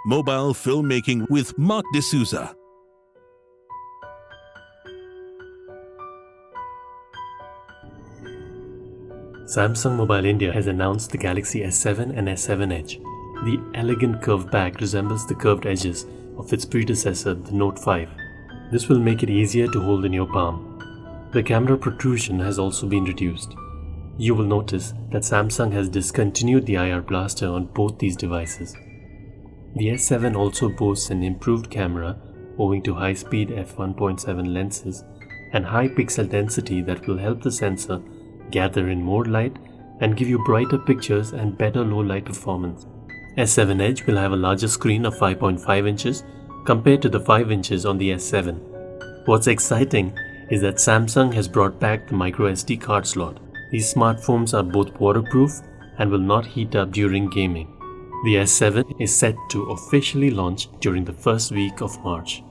Mobile Filmmaking with Mark D'Souza. Samsung Mobile India has announced the Galaxy S7 and S7 Edge. The elegant curved back resembles the curved edges of its predecessor, the Note 5. This will make it easier to hold in your palm. The camera protrusion has also been reduced. You will notice that Samsung has discontinued the IR blaster on both these devices. The S7 also boasts an improved camera owing to high-speed f1.7 lenses and high pixel density that will help the sensor gather in more light and give you brighter pictures and better low-light performance. S7 Edge will have a larger screen of 5.5 inches compared to the 5 inches on the S7. What's exciting is that Samsung has brought back the microSD card slot. These smartphones are both waterproof and will not heat up during gaming. The S7 is set to officially launch during the first week of March.